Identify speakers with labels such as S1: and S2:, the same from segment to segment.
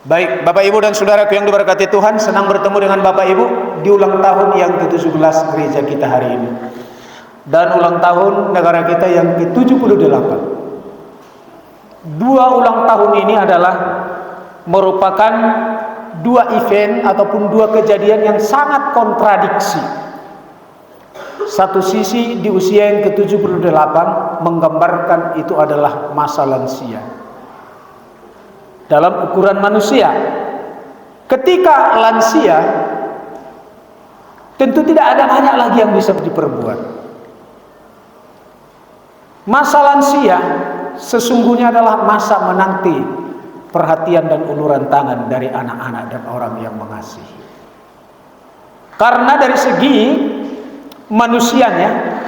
S1: Baik, Bapak Ibu dan Saudaraku yang diberkati Tuhan, senang bertemu dengan Bapak Ibu di ulang tahun yang ke-17 gereja kita hari ini. Dan ulang tahun negara kita yang ke-78. Dua ulang tahun ini adalah merupakan dua event ataupun dua kejadian yang sangat kontradiksi. Satu sisi di usia yang ke-78 menggambarkan itu adalah masa lansia. Dalam ukuran manusia, ketika lansia tentu tidak ada banyak lagi yang bisa diperbuat. Masa lansia sesungguhnya adalah masa menanti perhatian dan uluran tangan dari anak-anak dan orang yang mengasihi. Karena dari segi manusianya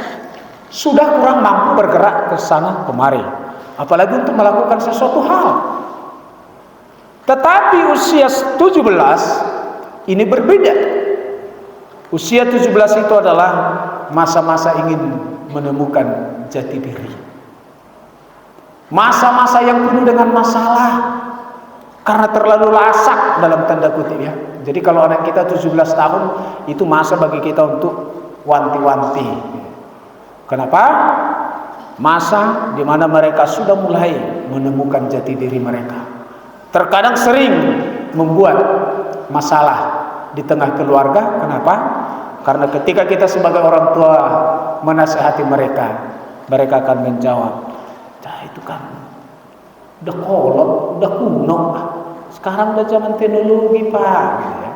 S1: sudah kurang mampu bergerak ke sana kemari, apalagi untuk melakukan sesuatu hal. Tetapi usia 17 ini berbeda. Usia 17 itu adalah masa-masa ingin menemukan jati diri. Masa-masa yang penuh dengan masalah karena terlalu lasak dalam tanda kutip ya. Jadi kalau anak kita 17 tahun itu masa bagi kita untuk wanti-wanti. Kenapa? Masa di mana mereka sudah mulai menemukan jati diri mereka. Terkadang sering membuat masalah di tengah keluarga. Kenapa? Karena ketika kita sebagai orang tua menasihati mereka, mereka akan menjawab, "Nah, itu kan udah kolot, udah kuno. Sekarang udah zaman teknologi, Pak." Gitu ya.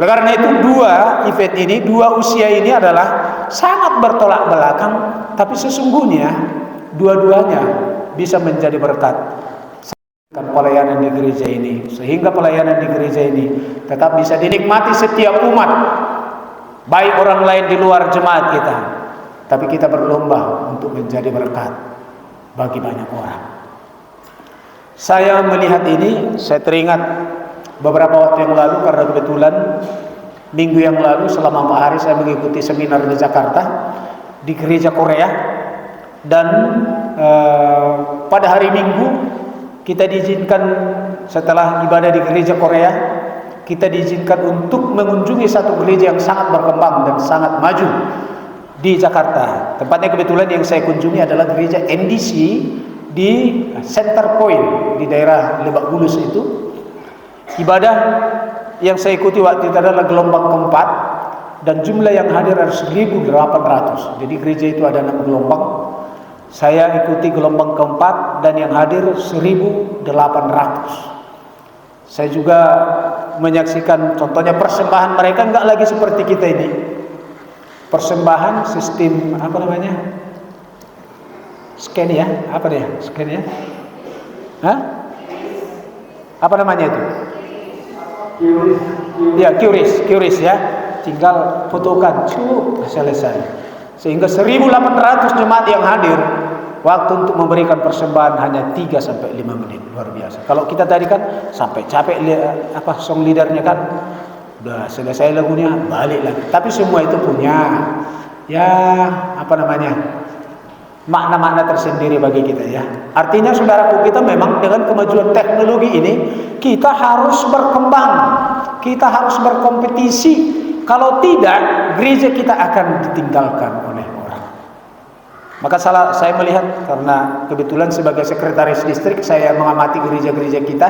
S1: Karena itu dua event ini, dua usia ini adalah sangat bertolak belakang, tapi sesungguhnya dua-duanya bisa menjadi berkat pelayanan di gereja ini, sehingga pelayanan di gereja ini tetap bisa dinikmati setiap umat, baik orang lain di luar jemaat kita, tapi kita berlomba untuk menjadi berkat bagi banyak orang. Saya melihat ini, saya teringat beberapa waktu yang lalu, karena kebetulan minggu yang lalu selama 4 hari saya mengikuti seminar di Jakarta di gereja Korea, dan pada hari Minggu kita diizinkan setelah ibadah di gereja Korea, kita diizinkan untuk mengunjungi satu gereja yang sangat berkembang dan sangat maju di Jakarta. Tempatnya kebetulan yang saya kunjungi adalah gereja NDC di Center Point di daerah Lebak Bulus itu. Ibadah yang saya ikuti waktu itu adalah gelombang keempat dan jumlah yang hadir ada 1.800. Jadi gereja itu ada 6 gelombang. Saya ikuti gelombang keempat dan yang hadir 1.800. Saya juga menyaksikan contohnya persembahan mereka enggak lagi seperti kita ini. Persembahan sistem apa namanya? Scan ya? Apa dia? Scan ya? Hah? Apa namanya itu? Ya, QRIS ya. Tinggal fotokan, selesai. Sehingga 1.800 jemaat yang hadir, waktu untuk memberikan persembahan hanya 3-5 menit. Luar biasa. Kalau kita tadi kan sampai capek song leadernya kan udah selesai lagunya, balik lagi. Tapi semua itu punya makna-makna tersendiri bagi kita ya. Artinya saudaraku, kita memang dengan kemajuan teknologi ini kita harus berkembang, kita harus berkompetisi. Kalau tidak, gereja kita akan ditinggalkan oleh orang. Maka saya melihat, karena kebetulan sebagai sekretaris distrik, saya mengamati gereja-gereja kita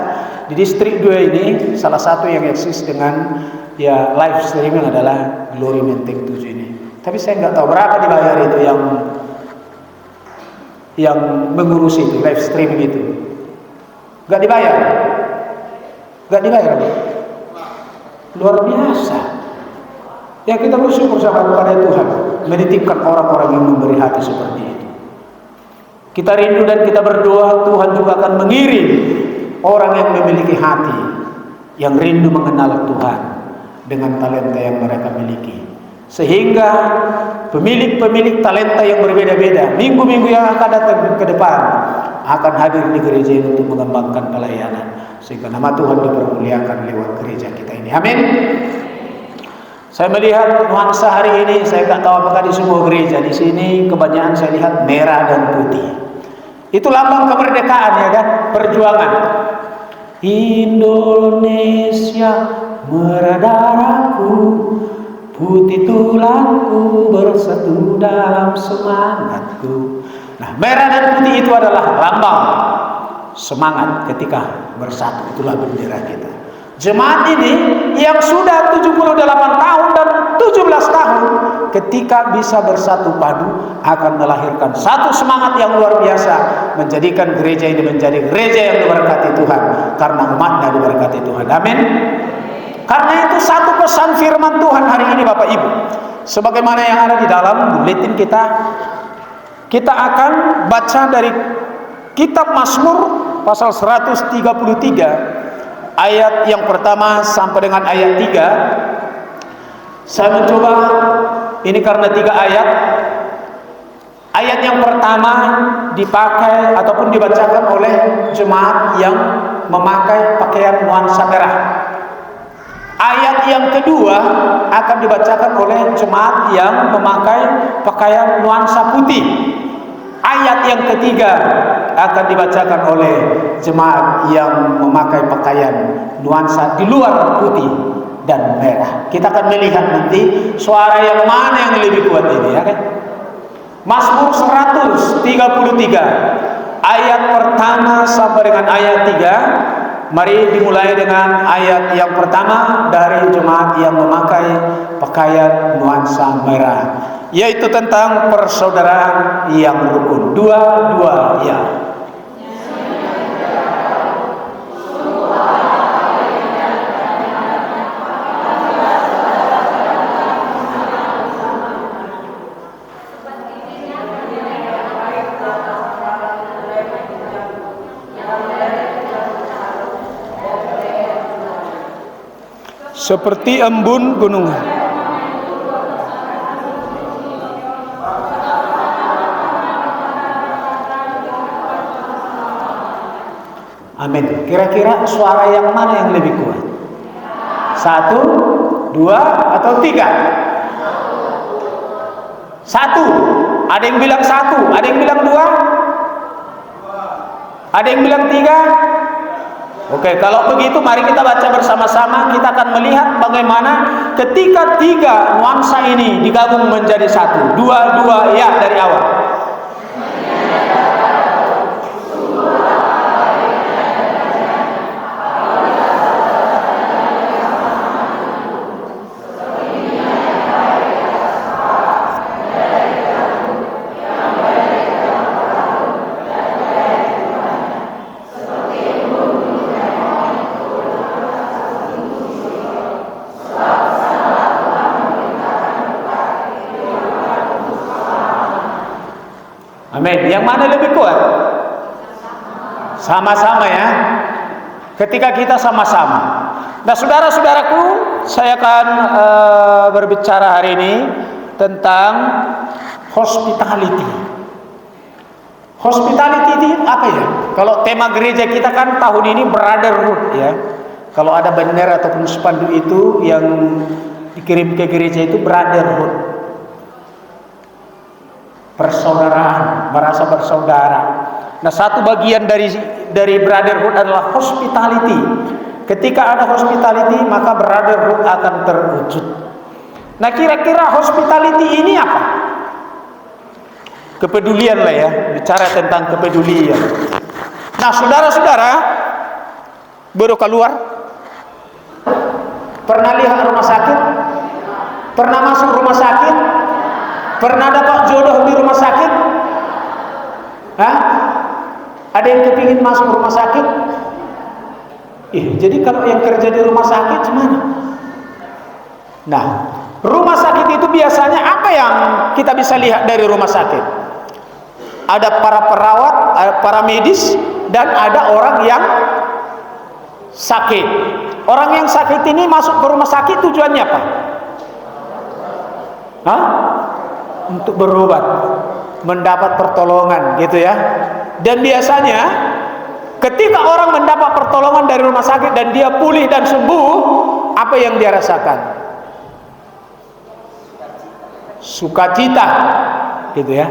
S1: di distrik 2 ini. Salah satu yang eksis dengan live streaming adalah Glory Menteng 7 ini. Tapi saya nggak tahu berapa dibayar itu yang mengurus itu live streaming itu. Nggak dibayar. Luar biasa. Ya, kita bersyukur kepada Tuhan menitipkan orang-orang yang memberi hati seperti itu. Kita rindu dan kita berdoa Tuhan juga akan mengirim orang yang memiliki hati, yang rindu mengenal Tuhan dengan talenta yang mereka miliki. Sehingga pemilik-pemilik talenta yang berbeda-beda minggu-minggu yang akan datang ke depan akan hadir di gereja ini untuk mengembangkan pelayanan, sehingga nama Tuhan dipermuliakan lewat gereja kita ini. Amin. Saya melihat nuansa hari ini, saya tak tahu apakah di semua gereja di sini kebanyakan saya lihat merah dan putih. Itu lambang kemerdekaan ya kan, perjuangan. Indonesia merah darahku, putih tulangku, bersatu dalam semangatku. Nah, merah dan putih itu adalah lambang semangat ketika bersatu. Itulah bendera kita. Jemaat ini yang sudah 78 tahun dan 17 tahun, ketika bisa bersatu padu akan melahirkan satu semangat yang luar biasa, menjadikan gereja ini menjadi gereja yang diberkati Tuhan, karena umatnya diberkati Tuhan. Amin. Karena itu satu pesan firman Tuhan hari ini Bapak Ibu, sebagaimana yang ada di dalam buletin kita akan baca dari kitab Mazmur pasal 133 ayat yang pertama sampai dengan ayat 3. Saya mencoba ini karena 3 ayat. Ayat yang pertama dipakai ataupun dibacakan oleh jemaat yang memakai pakaian nuansa merah. Ayat yang kedua akan dibacakan oleh jemaat yang memakai pakaian nuansa putih. Ayat yang ketiga akan dibacakan oleh jemaat yang memakai pakaian nuansa di luar putih dan merah. Kita akan melihat nanti suara yang mana yang lebih kuat ini, ya kan? Mazmur 133 ayat pertama sampai dengan ayat 3. Mari dimulai dengan ayat yang pertama dari jemaat yang memakai pakaian nuansa merah, yaitu tentang persaudaraan yang rukun. Dua-dua ya. Seperti embun gunung. Amin. Kira-kira suara yang mana yang lebih kuat? 1, 2, atau 3? 1. Ada yang bilang 1, ada yang bilang 2, ada yang bilang 3. Oke, kalau begitu mari kita baca bersama-sama. Kita akan melihat bagaimana ketika 3 nuansa ini digabung menjadi 1. Dua-dua ya dari awal. Amin. Yang mana lebih kuat? Sama-sama ya. Ketika kita sama-sama. Nah, saudara-saudaraku, saya akan berbicara hari ini tentang hospitality. Hospitality itu apa ya? Kalau tema gereja kita kan tahun ini brotherhood ya. Kalau ada bendera ataupun spanduk itu yang dikirim ke gereja itu brotherhood. Persaudaraan, merasa bersaudara. Nah, satu bagian dari brotherhood adalah hospitality. Ketika ada hospitality, maka brotherhood akan terwujud. Nah, kira-kira hospitality ini apa? Kepedulian lah ya, bicara tentang kepedulian. Nah, saudara-saudara, baru keluar, pernah lihat rumah sakit? Pernah masuk rumah sakit? Pernah dapat jodoh di rumah sakit? Hah? Ada yang kepingin masuk rumah sakit? Jadi kalau yang kerja di rumah sakit gimana? Nah, rumah sakit itu biasanya apa yang kita bisa lihat dari rumah sakit? Ada para perawat, para medis, dan ada orang yang sakit. Orang yang sakit ini masuk ke rumah sakit tujuannya apa? Hah? Untuk berobat, mendapat pertolongan gitu ya. Dan biasanya ketika orang mendapat pertolongan dari rumah sakit dan dia pulih dan sembuh, apa yang dia rasakan? Sukacita gitu ya.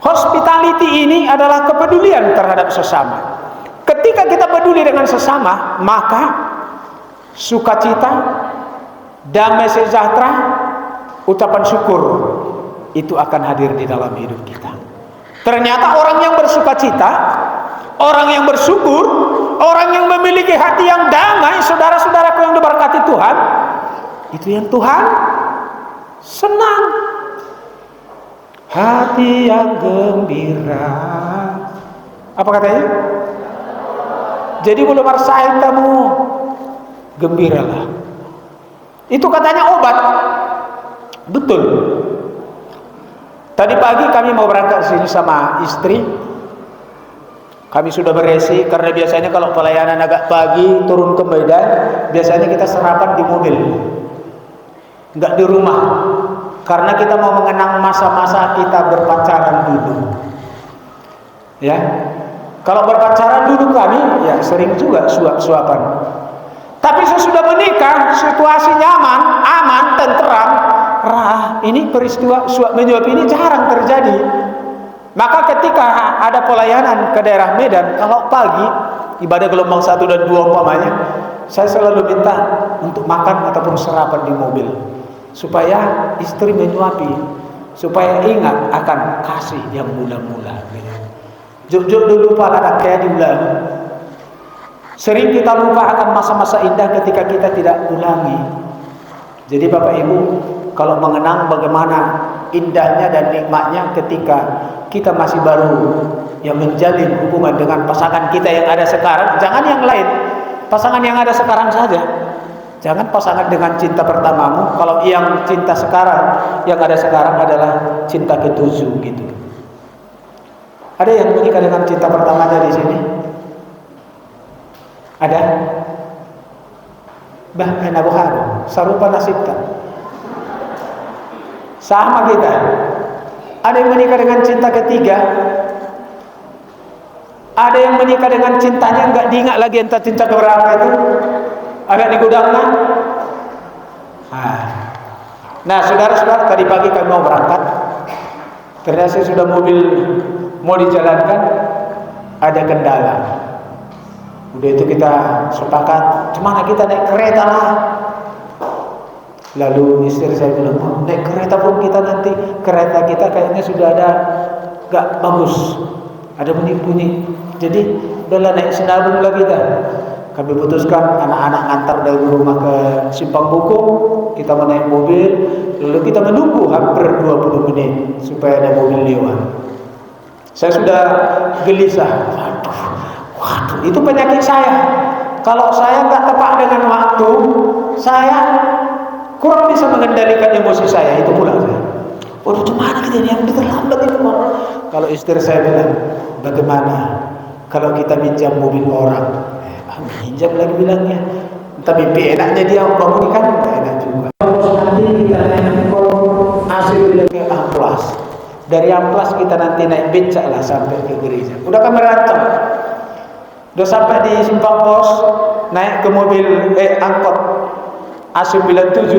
S1: Hospitality ini adalah kepedulian terhadap sesama. Ketika kita peduli dengan sesama, maka sukacita, damai sejahtera, ucapan syukur itu akan hadir di dalam hidup kita. Ternyata orang yang bersukacita, orang yang bersyukur, orang yang memiliki hati yang damai, saudara-saudaraku yang diberkati Tuhan, itu yang Tuhan senang. Hati yang gembira, apa katanya? Jadi belum rasain kamu, gembiralah. Itu katanya obat. Betul. Tadi pagi kami mau berangkat sini sama istri. Kami sudah beresi, karena biasanya kalau pelayanan agak pagi turun ke Medan, biasanya kita sarapan di mobil, nggak di rumah, karena kita mau mengenang masa-masa kita berpacaran dulu. Ya, kalau berpacaran dulu kami, ya sering juga suap-suapan. Tapi sesudah menikah, situasi nyaman, aman, tenteram, ini peristiwa suap menyuap ini jarang terjadi. Maka ketika ada pelayanan ke daerah Medan, kalau pagi ibadah gelombang 1 dan 2 umpamanya, saya selalu minta untuk makan ataupun sarapan di mobil, supaya istri menyuapi, supaya ingat akan kasih yang mula-mula. Juk-juk dulu pada kayak diulang. Sering kita lupa akan masa-masa indah ketika kita tidak ulangi. Jadi Bapak Ibu, kalau mengenang bagaimana indahnya dan nikmatnya ketika kita masih baru yang menjalin hubungan dengan pasangan kita yang ada sekarang, jangan yang lain, pasangan yang ada sekarang saja. Jangan pasangan dengan cinta pertamamu. Kalau yang cinta sekarang, yang ada sekarang adalah cinta ketujuh gitu. Ada yang menikah dengan cinta pertamanya di sini? Ada? Bah, enak bukan? Sarupa nasibta. Sama kita. Ada yang menikah dengan cinta ketiga. Ada yang menikah dengan cintanya nggak diingat lagi entah cinta keberapa itu. Ada di gudangnya. Nah, saudara-saudara, tadi pagi kami mau berangkat. Ternyata sudah mobil mau dijalankan, ada kendala. Udah itu kita sepakat, cemana kita naik kereta lah. Lalu istri saya bilang, naik kereta pun kita nanti, kereta kita kayaknya sudah ada gak bagus, ada bunyi-bunyi. Jadi udahlah naik senabung lah kita. Kami putuskan anak-anak antar dari rumah ke Simpang Buku, kita menaik mobil, lalu kita menunggu hampir 20 menit supaya ada mobil lewat. Saya sudah gelisah. Waduh, itu penyakit saya. Kalau saya nggak tepat dengan waktu, saya kurang bisa mengendalikan emosi saya. Itu pula saya. Waduh, gimana kita yang terlambat itu? Kalau istri saya bilang, bagaimana kalau kita pinjam mobil orang? Pinjam lagi bilangnya. Tapi enaknya dia bangun kan enak juga. Nanti kita naik hasil ke Amplas. Dari Amplas kita nanti naik becak lah sampai ke gereja. Udah kami rancang. Udah sampai di Simpang Pos, naik ke mobil angkot A97,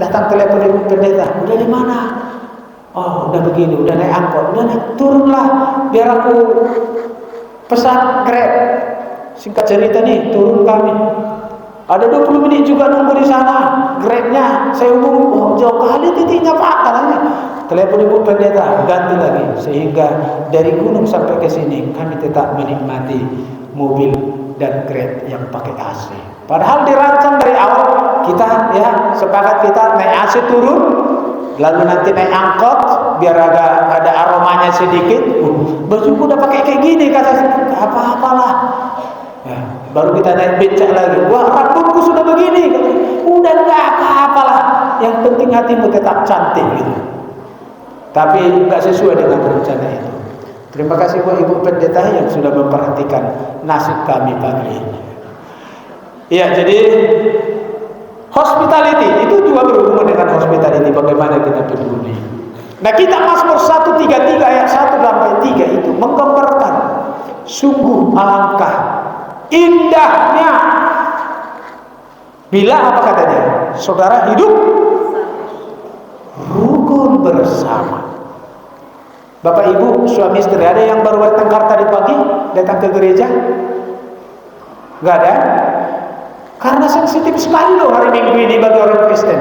S1: datang telepon ibu pendeta. Udah di mana? Oh, udah begini, udah naik angkot. Udah naik, turunlah biar aku pesan Grab. Singkat cerita nih, turun kami. Ada 20 menit juga nunggu di sana. Grabnya saya hubungi, oh jauh kali titiknya Pak katanya. Telepon ibu pendeta, ganti lagi. Sehingga dari gunung sampai ke sini kami tetap menikmati mobil dan Grab yang pakai AC. Padahal dirancang dari awal kita ya sepakat kita naik AC turun, lalu nanti naik angkot biar ada aromanya sedikit. Bajuku udah pakai kayak gini kata apa-apalah. Ya, baru kita naik becak lagi. Wah, rambutku sudah begini. Udah enggak apa-apalah. Yang penting hatimu tetap cantik gitu. Tapi enggak sesuai dengan rencana itu. Terima kasih buat Ibu Pendeta yang sudah memperhatikan nasib kami pagi ini. Ya, jadi hospitality itu juga berhubungan dengan hospitality. Bagaimana kita peduli. Nah, kita Mazmur 133 ayat 1 sampai 3 itu menggambarkan sungguh alangkah indahnya bila apa katanya? Saudara hidup rukun bersama. Bapak Ibu suami istri, ada yang baru datang tadi pagi datang ke gereja? Nggak ada. Karena sensitif sekali loh hari Minggu ini bagi orang Kristen.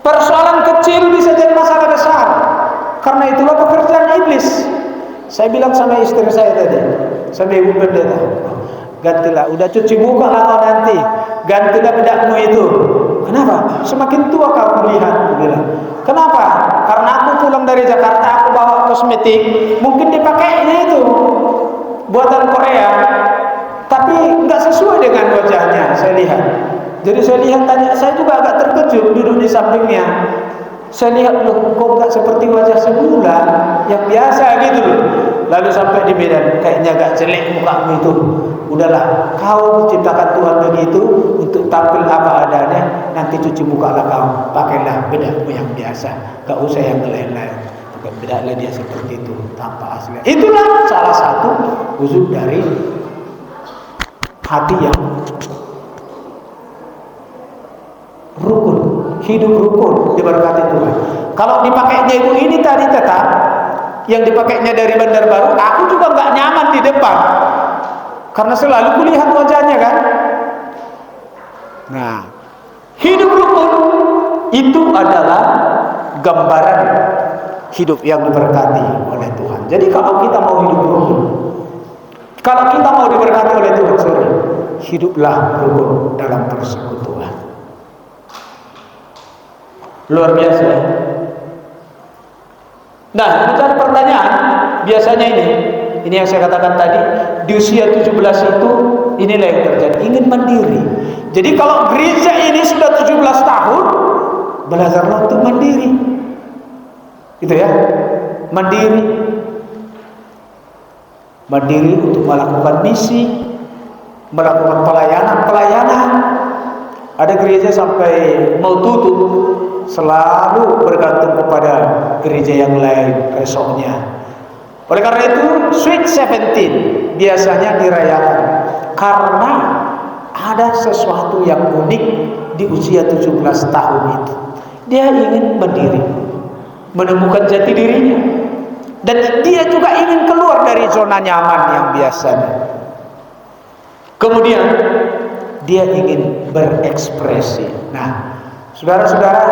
S1: Persoalan kecil bisa jadi masalah besar. Karena itulah pekerjaan iblis. Saya bilang sama istri saya tadi, sama ibu pendeta, gantilah, udah cuci muka lah kau nanti, gantilah bedakmu itu. Kenapa? Semakin tua kau melihat, bilang. Kenapa? Karena aku pulang dari Jakarta, aku bawa kosmetik, mungkin dipakainya itu buatan Korea, tapi nggak sesuai dengan wajahnya. Saya lihat. Jadi saya lihat, tanya, saya juga agak terkejut duduk di sampingnya. Saya lihat, loh, kok nggak seperti wajah semula yang biasa gitu loh. Lalu sampai di Medan, kayaknya agak jelek mukamu itu. Udahlah, kau diciptakan Tuhan begitu untuk tampil apa adanya. Nanti cuci muka lah kau, pakailah bedakmu yang biasa, gak usah yang lain-lain. Bukan bedaklah dia seperti itu, tanpa asli. Itulah salah satu wujud dari hati yang rukun, hidup rukun diberkati Tuhan. Kalau dipakainya itu ini tadi tetap, yang dipakainya dari Bandar Baru, aku juga nggak nyaman di depan, karena selalu kulihat wajahnya kan. Nah, hidup rukun itu adalah gambaran hidup yang diberkati oleh Tuhan. Jadi kalau kita mau hidup rukun, kalau kita mau diberkati oleh Tuhan, hiduplah rukun dalam persekutuan. Luar biasa. Nah, bicara pertanyaan, biasanya ini yang saya katakan tadi, di usia 17 itu inilah yang terjadi, ingin mandiri. Jadi kalau gereja ini sudah 17 tahun, belajarlah untuk mandiri. Gitu ya. Mandiri. Mandiri untuk melakukan misi, melakukan pelayanan. Ada gereja sampai mau tutup, selalu bergantung kepada gereja yang lain resoknya. Oleh karena itu, Sweet 17 biasanya dirayakan karena ada sesuatu yang unik di usia 17 tahun itu. Dia ingin mandiri, menemukan jati dirinya, dan dia juga ingin keluar dari zona nyaman yang biasanya. Kemudian dia ingin berekspresi. Nah, saudara-saudara,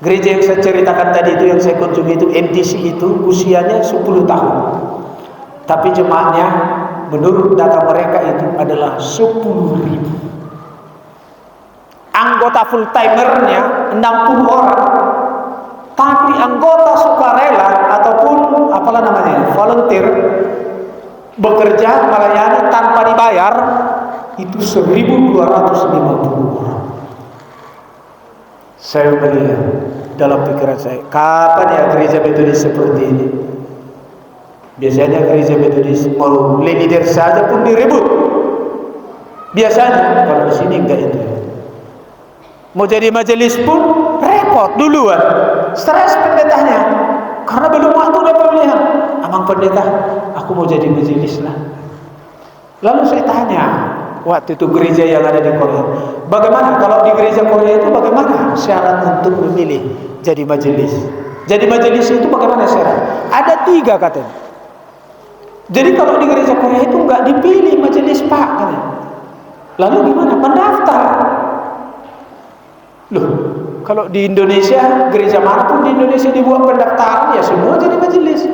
S1: gereja yang saya ceritakan tadi itu, yang saya kunjungi itu, NDC itu usianya 10 tahun. Tapi jemaatnya menurut data mereka itu adalah 10.000. Anggota full timernya 60 orang. Tapi anggota sukarela ataupun apalah namanya, volunteer, bekerja melayani tanpa dibayar itu 1.250 orang. Saya melihat dalam pikiran saya, kapan ya gereja Metodis seperti ini? Biasanya gereja Metodis mau leader saja pun direbut. Biasanya kalau di sini enggak itu. Mau jadi majelis pun repot duluan, stres pendetanya, karena belum waktu ada pemilihan. Abang pendeta, aku mau jadi majelis lah. Lalu saya tanya, waktu itu gereja yang ada di Korea, bagaimana kalau di gereja Korea itu bagaimana syarat untuk memilih jadi majelis? Jadi majelis itu bagaimana syarat? Ada 3 katanya. Jadi kalau di gereja Korea itu nggak dipilih majelis Pak katanya. Lalu gimana? Pendaftar. Loh, kalau di Indonesia, gereja manapun di Indonesia dibuat pendaftaran, ya semua jadi majelis.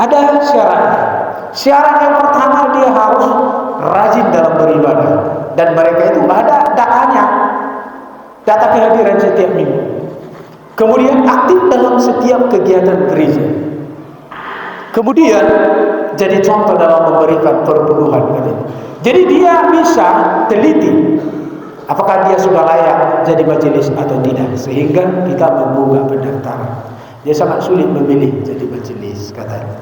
S1: Ada syarat. Syarat yang pertama, dia harus rajin dalam beribadah, dan mereka itu ada datanya, data kehadiran setiap minggu. Kemudian aktif dalam setiap kegiatan gereja. Kemudian jadi contoh dalam memberikan perpuluhan. Jadi dia bisa teliti apakah dia sudah layak jadi majelis atau tidak, sehingga kita membuka pendaftaran. Dia sangat sulit memilih jadi majelis katanya.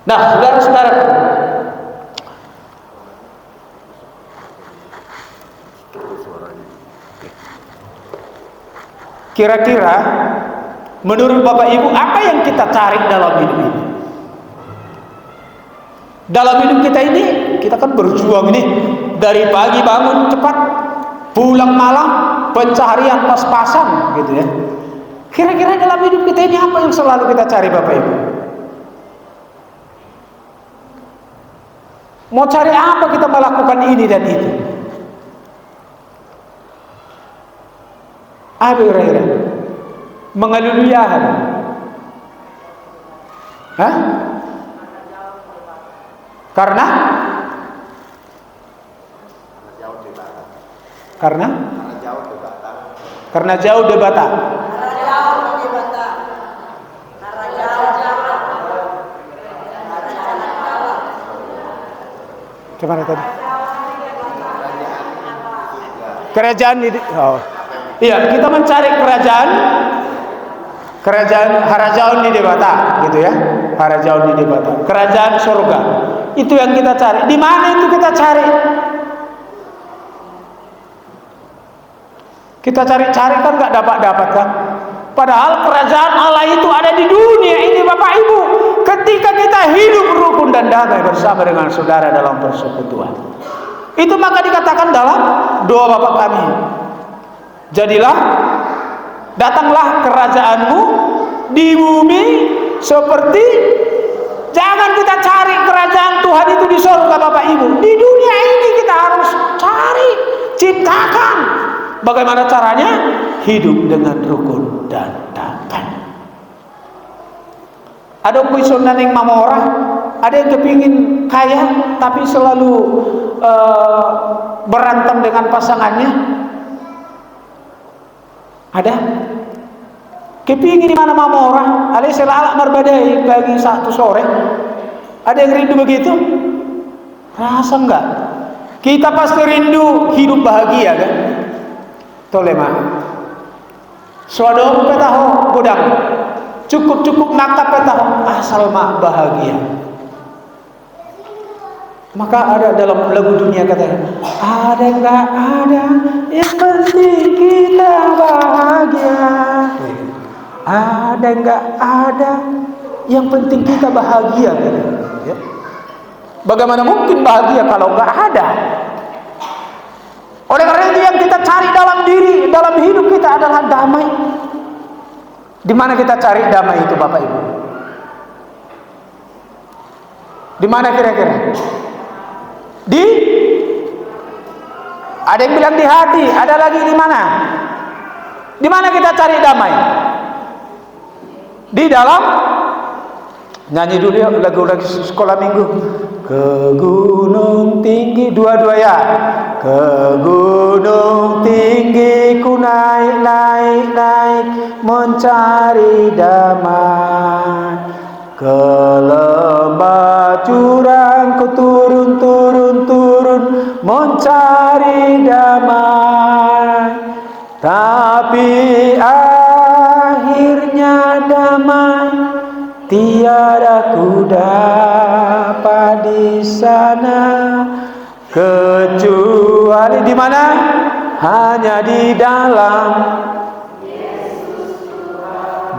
S1: Nah, saudara-saudara, kira-kira menurut Bapak Ibu, apa yang kita cari dalam hidup ini? Dalam hidup kita ini, kita kan berjuang ini dari pagi bangun cepat, pulang malam, pencaharian pas-pasan gitu ya. Kira-kira dalam hidup kita ini apa yang selalu kita cari Bapak Ibu? Mau cari apa kita melakukan ini dan itu? Apa kira-kira? Mengaluluyahan. Hah? Karena? Karena? Karena jauh debata. Gimana tadi? Kerajaan di iya, kita mencari kerajaan harajaun di debata gitu ya. Harajaun di debata. Kerajaan surga. Itu yang kita cari. Di mana itu kita cari? Kita cari-cari kan nggak dapat kan? Padahal kerajaan Allah itu ada di dunia ini, Bapak Ibu. Ketika kita hidup rukun dan damai bersama dengan saudara dalam persekutuan, itu maka dikatakan dalam doa Bapa kami, jadilah, datanglah kerajaanmu di bumi seperti. Jangan kita cari kerajaan Tuhan itu di surga, Bapak Ibu. Di dunia ini kita harus cari, ciptakan. Bagaimana caranya? Hidup dengan rukun dan damai. Ada kuisonan yang mamorah, ada yang kepingin kaya tapi selalu berantem dengan pasangannya. Ada kepingin di mana mamorah, ada selala marbadai pagi satu sore. Ada yang rindu begitu? Rasa enggak? Kita pasti rindu hidup bahagia kan? Tolema suadong petaho godang cukup nakap petaho asal mak bahagia. Maka ada dalam lagu dunia katanya, ada enggak ada, yang penting kita bahagia. Ada enggak ada, yang penting kita bahagia. Ya. Bagaimana mungkin bahagia kalau enggak ada? Oleh karena itu yang kita cari dalam diri, dalam hidup kita adalah damai. Di mana kita cari damai itu, Bapak Ibu? Di mana kira-kira? Ada yang bilang di hati, ada lagi di mana? Di mana kita cari damai? Di dalam, nyanyi dulu ya lagu-lagu sekolah minggu. Ke gunung tinggi, dua-dua ya. Ke gunung tinggi ku naik mencari damai. Ke lembah jurang ku turun mencari damai. Tapi akhirnya damai tiada ku dapat di sana, kecuali di mana? Hanya di dalam Yesus.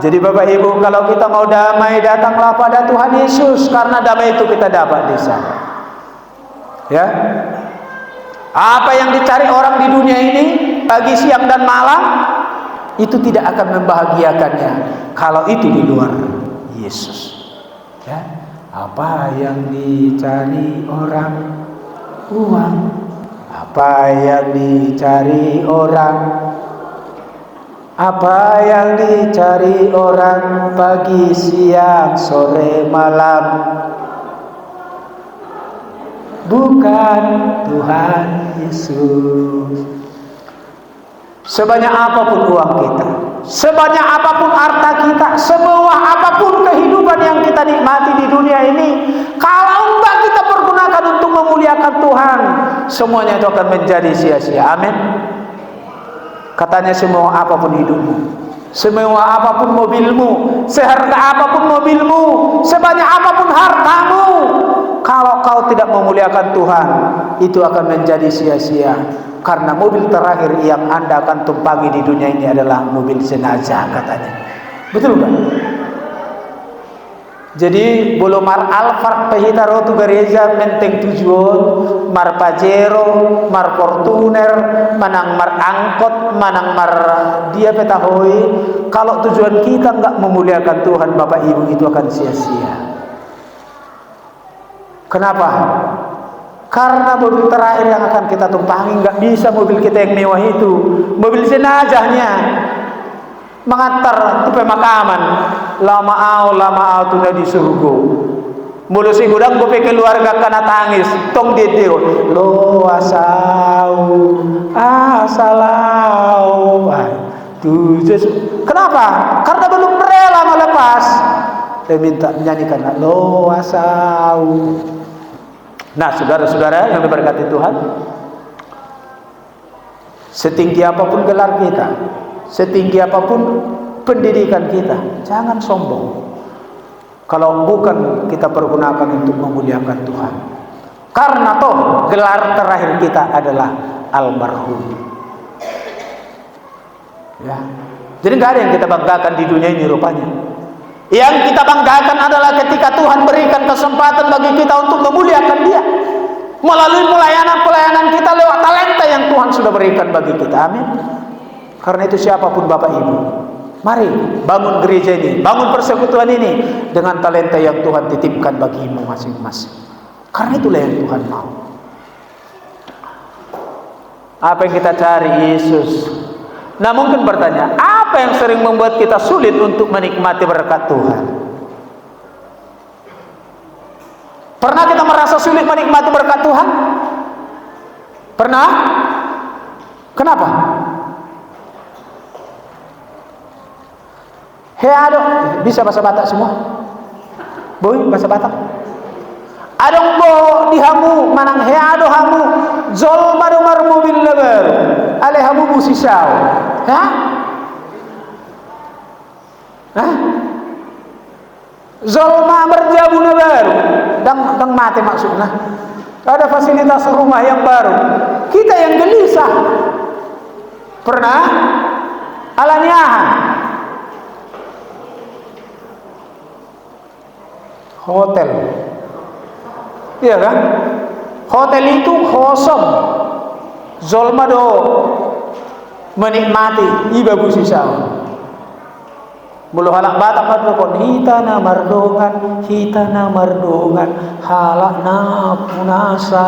S1: Jadi Bapak Ibu, kalau kita mau damai, datanglah pada Tuhan Yesus, karena damai itu kita dapat di sana. Ya. Apa yang dicari orang di dunia ini pagi, siang dan malam itu tidak akan membahagiakannya kalau itu di luar Yesus. Ya. Apa yang dicari orang? Uang. Apa yang dicari orang? Apa yang dicari orang pagi, siang, sore, malam? Bukan Tuhan Yesus. Sebanyak apapun uang kita, sebanyak apapun harta kita, semewah apapun kehidupan yang kita nikmati di dunia ini, kalau enggak kita pergunakan untuk memuliakan Tuhan, semuanya itu akan menjadi sia-sia. Amin. Katanya semua apapun hidupmu, semewah apapun mobilmu, seharga apapun mobilmu, sebanyak apapun hartamu, kalau kau tidak memuliakan Tuhan, itu akan menjadi sia-sia. Karena mobil terakhir yang Anda akan tumpangi di dunia ini adalah mobil jenazah, katanya. Betul kan? Jadi bolo mar Alphard pehitaro tu gereja menteng tujuan, mar Pajero, mar Fortuner, manang mar angkot, manang mar dia petahoi. Kalau tujuan kita enggak memuliakan Tuhan, Bapak Ibu, itu akan sia-sia. Kenapa? Karena mobil terakhir yang akan kita tumpangi nggak bisa mobil kita yang mewah itu, mobil jenazahnya mengantar ke pemakaman. Lama tunda di surga. Mulu si gudang gope keluarga karena tangis, tong dedeo, lo asalau. Kenapa? Karena belum rela melepas. Dia minta menyanyikan lo asau. Nah, saudara-saudara yang diberkati Tuhan, setinggi apapun gelar kita, setinggi apapun pendidikan kita, jangan sombong kalau bukan kita pergunakan untuk memuliakan Tuhan. Karena toh gelar terakhir kita adalah almarhum. Ya. Jadi nggak ada yang kita banggakan di dunia ini rupanya. Yang kita banggakan adalah ketika Tuhan berikan kesempatan bagi kita untuk memuliakan Dia melalui pelayanan-pelayanan kita lewat talenta yang Tuhan sudah berikan bagi kita. Amin. Karena itu siapapun Bapak Ibu, mari bangun gereja ini, bangun persekutuan ini dengan talenta yang Tuhan titipkan bagimu masing-masing. Karena itulah yang Tuhan mau. Apa yang kita cari? Yesus. Nah, mungkin bertanya, apa yang sering membuat kita sulit untuk menikmati berkat Tuhan? Pernah kita merasa sulit menikmati berkat Tuhan? Pernah? Kenapa? Ado, bisa bahasa Batak semua? Boy, bahasa Batak. Adong bo dihamu manang ado hamu zol maru mobil lebar ale hamu busisau. Hah? Zolma berjabu baru dang mati maksudnya. Ada fasilitas rumah yang baru, kita yang gelisah. Pernah alaniahan hotel, iya kan? Hotel itu kosong, zolma do menikmati iba busisau. Mulu halak Batak madukon hitana mardongan halak na punasa.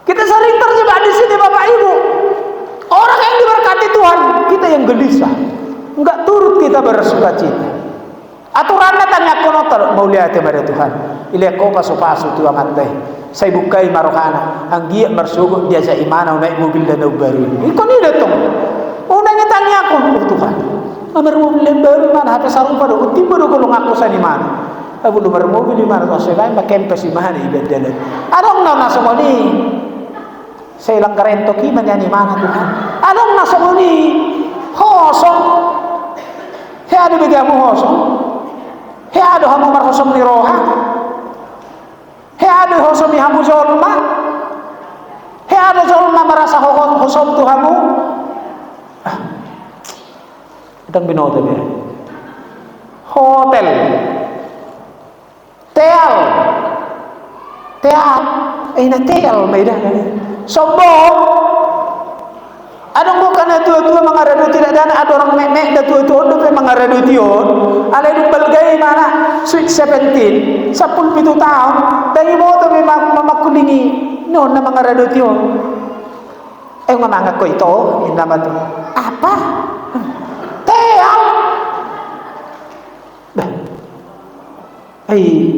S1: Kita sering terjebak di sini Bapak Ibu. Orang yang diberkati Tuhan, kita yang gelisah, enggak turut kita bersukacita. Aturannya tanya konotor mau lihat kepada Tuhan. Ile ko pasu-pasu tu amat teh. Saya bukai marokana, anggia bersyukur dia sa imana naik mobil dan baru. Ikon ini datang. Unangnya tanya aku Tuhan. Amar mobil baru mana? Hati sarung pada utim baru kalau ngaku sa di mana? Abu lumar mobil di mana? Saya lain pakai pesi mana ibadah. Adong na semua ni. Saya lang karento ki menyanyi mana Tuhan? Adong na semua ni. Kosong. He ada begamu kosong. He ada hamu markosong ni roha. He ada kosong ni hamu zolma. He ada zolma merasa kosong tu hamu. Itang binoto niya. Hotel. Teal. Na teal may dah. Sombong. Adong bukan na tua-tua mangarado tidak dana ada orang mek-mek da tua-tua do pe mangarado tion. Alay dum balgay mana sweet 17, 17 taon. Dai mo to may mamakulingi noon na mangarado tion. Mamanga ko ito, indama to. Apa?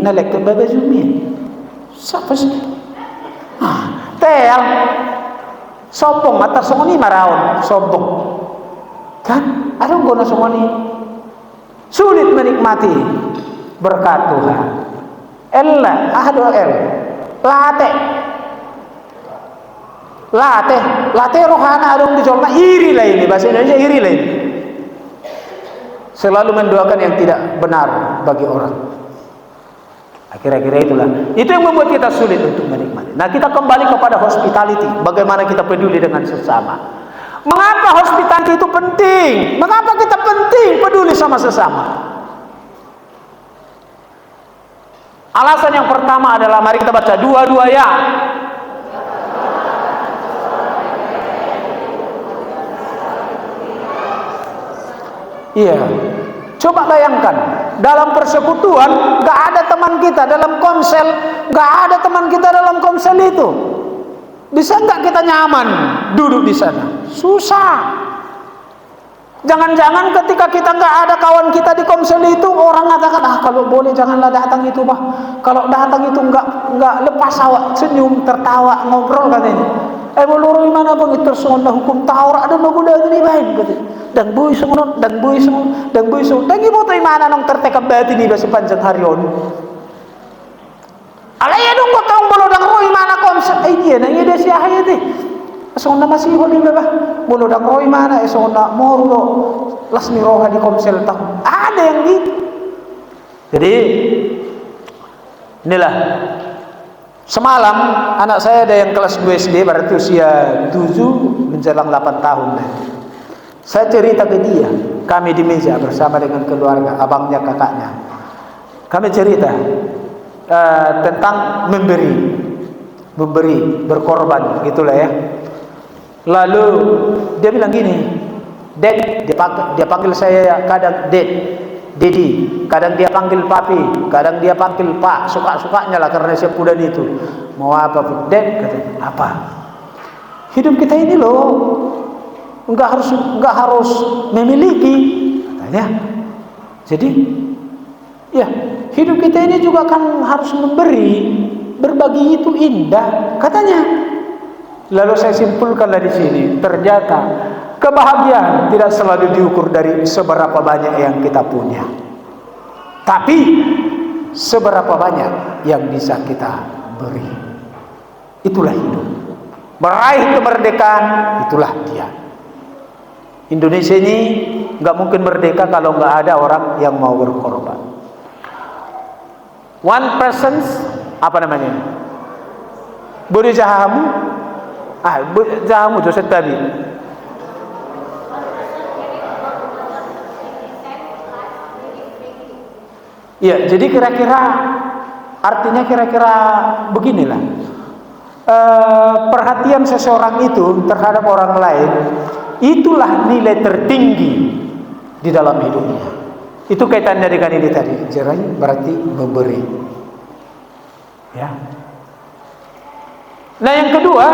S1: Nalek ke baba zumi. Siapa sih? Tel. Sombong mata songoni maraon, sombong. Kan? Ada guna songoni. Sulit menikmati berkat Tuhan. Late rohana adong dicolma iri lah ini, bahasa Indonesia iri lah ini. Selalu mendoakan yang tidak benar bagi orang. Kira-kira itulah. Itu yang membuat kita sulit untuk menikmati. Nah, kita kembali kepada hospitality. Bagaimana kita peduli dengan sesama. Mengapa hospitality itu penting? Mengapa kita penting peduli sama sesama? Alasan yang pertama adalah, mari kita baca dua-dua ya. Iya. Coba bayangkan, dalam persekutuan gak ada teman kita dalam konsel nggak ada teman kita dalam Komsel itu. Bisa nggak kita nyaman duduk di sana? Susah. Jangan-jangan ketika kita nggak ada kawan kita di Komsel itu, orang katakan, kalau boleh janganlah datang itu, bah. Kalau datang itu nggak lepas awak senyum, tertawa, ngobrol katanya. Boleh mana bang itu soalnya hukum Taurat ada magudah ini baik katanya. Dan bui semua, dan bui semua, dan bui semua. Dan ibu tahu mana nong tertekap batin ini sepanjang hari on. Alaya dong kau tahu belum dang roi mana Komsel? Iya, nanya dia siapa itu? Esona masih holi bebah, mulu dak roi mana esona morulo lasmi roha di Komsel tahu. Ada yang gitu. Jadi inilah semalam anak saya ada yang kelas 2 SD, berarti usia 7 menjelang 8 tahun. Saya cerita ke dia, kami di meja bersama dengan keluarga, abangnya, kakaknya. Kami cerita tentang memberi, berkorban, gitulah ya. Lalu dia bilang gini, Dad, dia panggil saya kadang Dad, Dedi, kadang dia panggil Papi, kadang dia panggil Pak, suka-sukanya lah karena saya kuda itu. Mau apa pun, Dad, katanya, apa? Hidup kita ini loh, enggak harus memiliki, katanya. Jadi, ya hidup kita ini juga kan harus memberi, berbagi itu indah, katanya. Lalu saya simpulkan dari sini, ternyata kebahagiaan tidak selalu diukur dari seberapa banyak yang kita punya, tapi seberapa banyak yang bisa kita beri. Itulah hidup. Meraih kemerdekaan, itulah dia. Indonesia ini nggak mungkin merdeka kalau nggak ada orang yang mau berkorban. One person, apa namanya? Boleh jahamu? Jahamu Joseph tadi. Ya, jadi kira-kira artinya kira-kira beginilah. Perhatian seseorang itu terhadap orang lain, itulah nilai tertinggi di dalam hidupnya. Itu kaitannya dengan ini tadi. Jerai berarti memberi. Ya. Nah, yang kedua,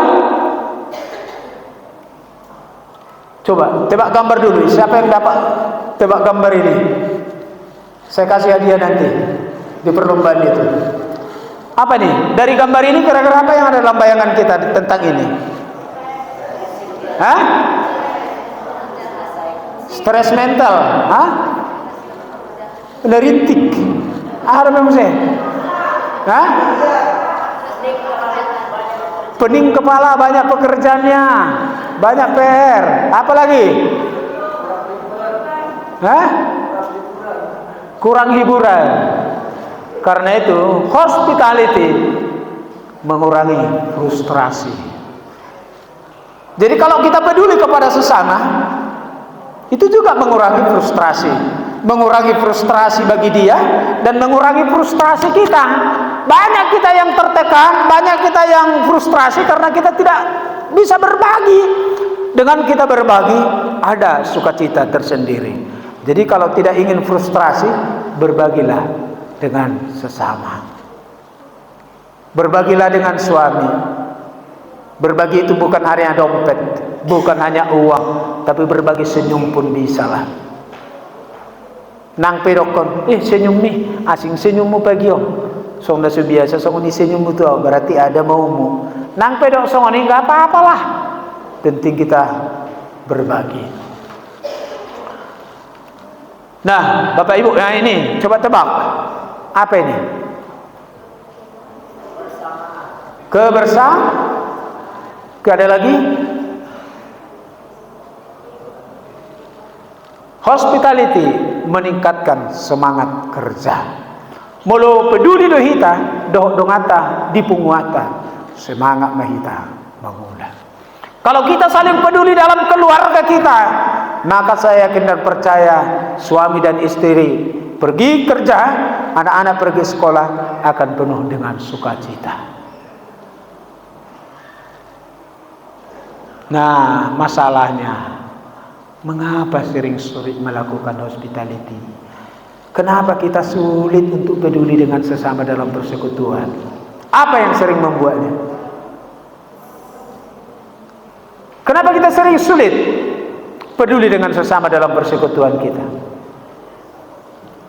S1: coba tebak gambar dulu. Siapa yang dapat tebak gambar ini? Saya kasih hadiah nanti di perlombaan itu. Apa nih? Dari gambar ini kira-kira apa yang ada dalam bayangan kita tentang ini? Hah? Stres mental? Hah? Neritik? Ada memang saya? Hah? Pening kepala, banyak pekerjaannya, banyak PR. Apa lagi? Hah? Kurang hiburan. Karena itu hospitality mengurangi frustrasi. Jadi kalau kita peduli kepada sesama, itu juga mengurangi frustrasi. Mengurangi frustrasi bagi dia dan mengurangi frustrasi kita. Banyak kita yang tertekan, banyak kita yang frustrasi karena kita tidak bisa berbagi. Dengan kita berbagi, ada sukacita tersendiri. Jadi kalau tidak ingin frustrasi, berbagilah dengan sesama. Berbagilah dengan suami. Berbagi itu bukan hanya dompet, bukan hanya uang, tapi berbagi senyum pun bisa lah. Nang pedokon, senyum nih, asing senyummu pagi om. Song dah biasa, song ini senyummu tuh, berarti ada maumu. Nang pedok song ini nggak apa-apalah. Penting kita berbagi. Nah, Bapak Ibu, yang ini coba tebak. Apa ini? Kebersamaan. Ada lagi? Hospitality meningkatkan semangat kerja. Mulu peduli dohita, dongata dipunguata, semangat mahita mengula. Kalau kita saling peduli dalam keluarga kita, maka saya yakin dan percaya suami dan istri pergi kerja, anak-anak pergi sekolah akan penuh dengan sukacita. Nah, masalahnya, mengapa sering-sering melakukan hospitality? Kenapa kita sulit untuk peduli dengan sesama dalam persekutuan? Apa yang sering membuatnya? Kenapa kita sering sulit peduli dengan sesama dalam persekutuan kita?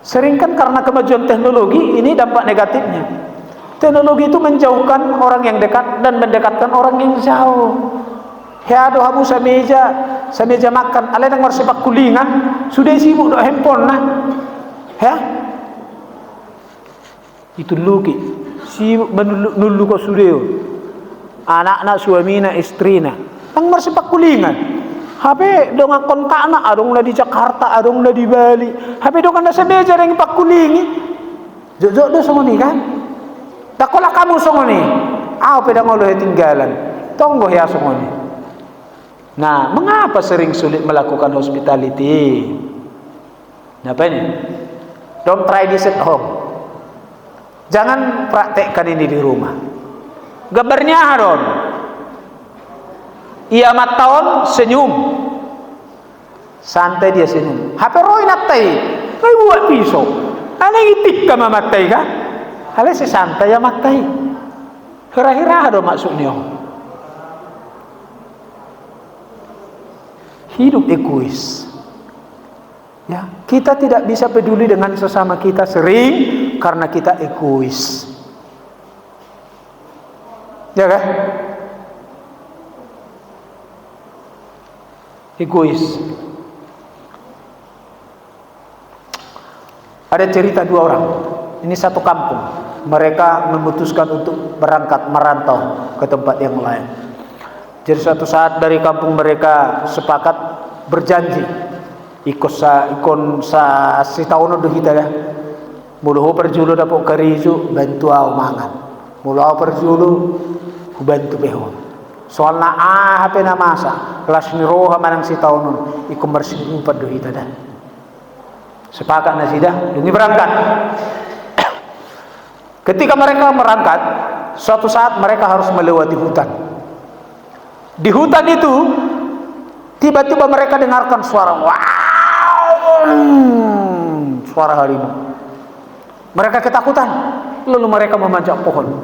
S1: Sering kan karena kemajuan teknologi. Ini dampak negatifnya. Teknologi itu menjauhkan orang yang dekat dan mendekatkan orang yang jauh. Ya aduh hamu sameja makan. Alai nang marsepak kulingan sudah sibuk dok handphone nah. Ya. Itu luki. Sibuk menulu ko sudah. Anak-anak suamina istrina. Nang marsepak kulingan. HP dong kontak anak adong lah di Jakarta, adong lah di Bali. HP dong kan sameja yang pak kulingi. Jok do songoni kan? Takolah kamu songoni. Apa pedang Allah tinggalan. Tonggo ya songoni. Nah, mengapa sering sulit melakukan hospitality? Apa ini? Don't try this at home. Jangan praktekkan ini di rumah. Gambarnya Haron. Ia tahun senyum. Santai dia senyum. HP Roy natai. Kau buat pisau. Aneh itik ka mamatai ka? Hale si santai ya matai. Hira-hira do maksudnya. Hidup egois. Ya, kita tidak bisa peduli dengan sesama kita sering karena kita egois. Ya kan? Egois. Ada cerita dua orang. Ini satu kampung. Mereka memutuskan untuk berangkat merantau ke tempat yang lain. Jadi suatu saat dari kampung mereka sepakat berjanji ikon sa sitauno do hita ya. Muluho perjulu dapok karizu bantu au mangan. Muluho perjulu bantu behon. Soalna HP na masa kelas ni roha manang sitauno ikon bersiru do hita dah. Sepakat na sida demi berangkat. Ketika mereka berangkat, suatu saat mereka harus melewati hutan. Di hutan itu tiba-tiba mereka dengarkan suara wow, suara harimau. Mereka ketakutan, lalu mereka memanjat pohon.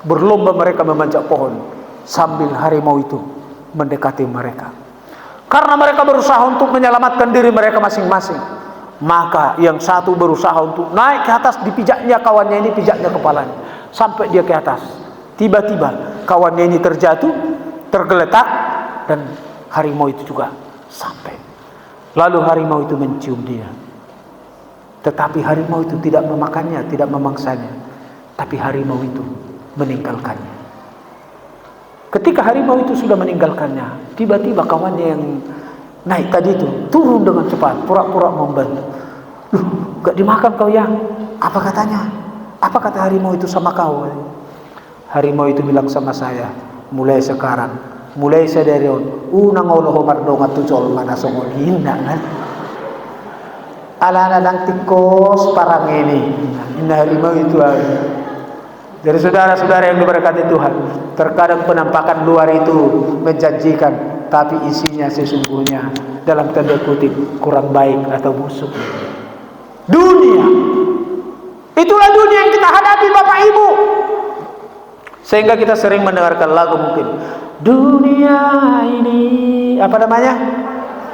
S1: Berlomba mereka memanjat pohon sambil harimau itu mendekati mereka. Karena mereka berusaha untuk menyelamatkan diri mereka masing-masing, maka yang satu berusaha untuk naik ke atas, dipijaknya kawannya ini, pijaknya kepalanya sampai dia ke atas. Tiba-tiba kawannya ini terjatuh, tergeletak, dan harimau itu juga sampai. Lalu harimau itu mencium dia. Tetapi harimau itu tidak memakannya, tidak memangsanya. Tapi harimau itu meninggalkannya. Ketika harimau itu sudah meninggalkannya, tiba-tiba kawannya yang naik tadi itu turun dengan cepat, pura-pura membantu. Loh, gak dimakan kau ya? Apa katanya? Apa kata harimau itu sama kau? Harimau itu bilang sama saya, mulai sekarang, mulai sadari unang Allah mardonga tucol mana songol hinda kan? Ala nadang tikos parang ini. Inna harimau itu ada. Dari saudara-saudara yang diberkati Tuhan, terkadang penampakan luar itu menjanjikan, tapi isinya sesungguhnya dalam tanda kutip kurang baik atau busuk. Dunia, itulah dunia yang kita hadapi Bapak Ibu. Sehingga kita sering mendengarkan lagu mungkin, dunia ini apa namanya,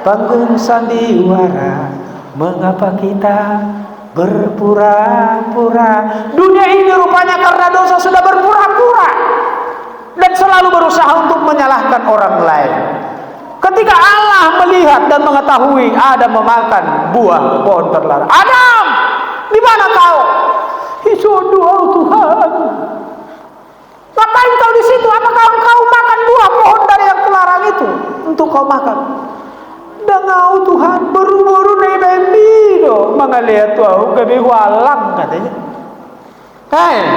S1: panggung sandiwara, mengapa kita berpura-pura. Dunia ini rupanya karena dosa sudah berpura-pura dan selalu berusaha untuk menyalahkan orang lain. Ketika Allah melihat dan mengetahui Adam memakan buah pohon terlarang, Adam, di mana kau? Itu doa Tuhan. Ngapain kau di situ? Apakah kau makan buah pohon dari yang terlarang itu untuk kau makan? Dangau Tuhan buru-buru naik bambi do mangaliat tuau gabi walang katanya.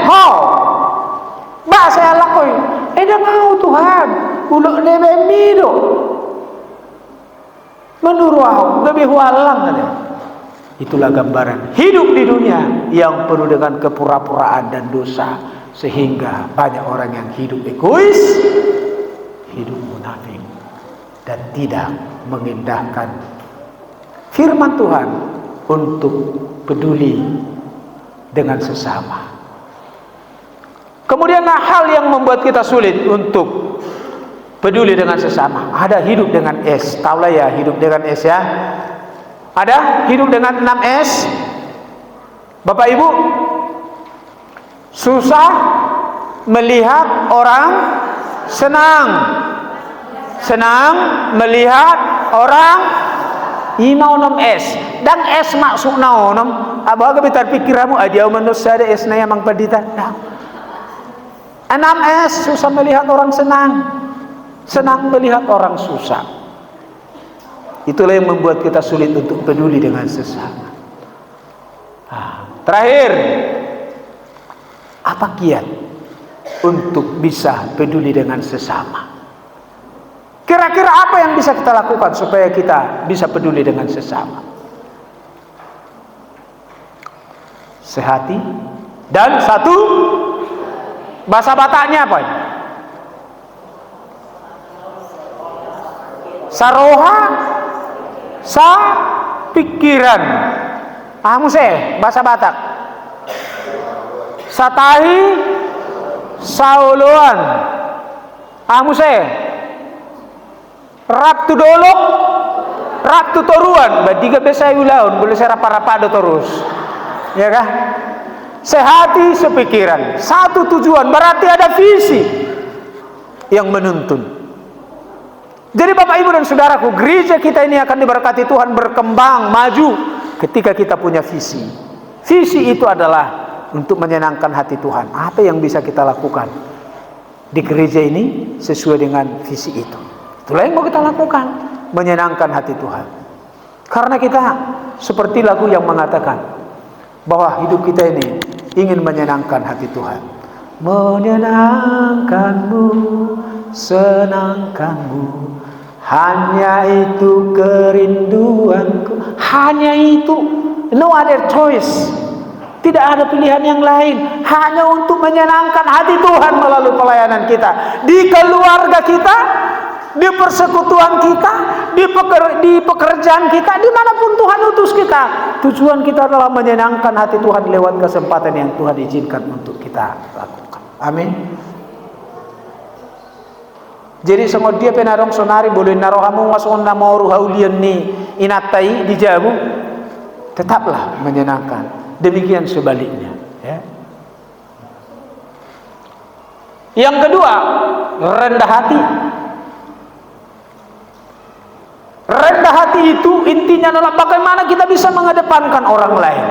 S1: Ho, mbak saya lakoi. Dangau Tuhan uluk naik bambi do. Menurut aku gabi walang katanya. Itulah gambaran hidup di dunia yang penuh dengan kepura-puraan dan dosa, sehingga banyak orang yang hidup egois, hidup munafik, dan tidak mengindahkan firman Tuhan untuk peduli dengan sesama. Kemudian hal yang membuat kita sulit untuk peduli dengan sesama. Ada hidup dengan S. Tahulah ya hidup dengan S ya. Ada hidup dengan 6S. Bapak Ibu, susah melihat orang senang. Senang melihat orang imau 6S. Dan S maksudnya onom. Abah kebetar pikiramu aja manusia ada S na yang pedita. 6S susah melihat orang senang. Senang melihat orang susah. Itulah yang membuat kita sulit untuk peduli dengan sesama. Terakhir, apa kiat untuk bisa peduli dengan sesama? Kira-kira apa yang bisa kita lakukan supaya kita bisa peduli dengan sesama? Sehati dan satu. Bahasa Bataknya apa? Saroha sa pikiran. Muse bahasa Batak. Satahi sauluan. Muse rap tu dolok rap tu toruan. Badiga besai ulaun boleh saya rapa-rapa terus. Ya kah? Sehati sepikiran, satu tujuan, berarti ada visi yang menuntun. Jadi Bapak Ibu dan Saudaraku, gereja kita ini akan diberkati Tuhan berkembang, maju ketika kita punya visi. Visi itu adalah untuk menyenangkan hati Tuhan. Apa yang bisa kita lakukan di gereja ini sesuai dengan visi itu? Itulah yang mau kita lakukan, menyenangkan hati Tuhan. Karena kita seperti lagu yang mengatakan bahwa hidup kita ini ingin menyenangkan hati Tuhan. Menyenangkanmu, senangkanmu, hanya itu kerinduanku. Hanya itu, no other choice. Tidak ada pilihan yang lain, hanya untuk menyenangkan hati Tuhan melalui pelayanan kita, di keluarga kita, di persekutuan kita, di pekerjaan kita, dimanapun Tuhan utus kita. Tujuan kita adalah menyenangkan hati Tuhan lewat kesempatan yang Tuhan izinkan untuk kita lakukan. Amin. Jadi sengod dia penarong sonari boleh narohamu masuk nama ruhaulian ni inatai dijamu, tetaplah menyenangkan. Demikian sebaliknya. Ya. Yang kedua, rendah hati. Rendah hati itu intinya adalah bagaimana kita bisa mengedepankan orang lain.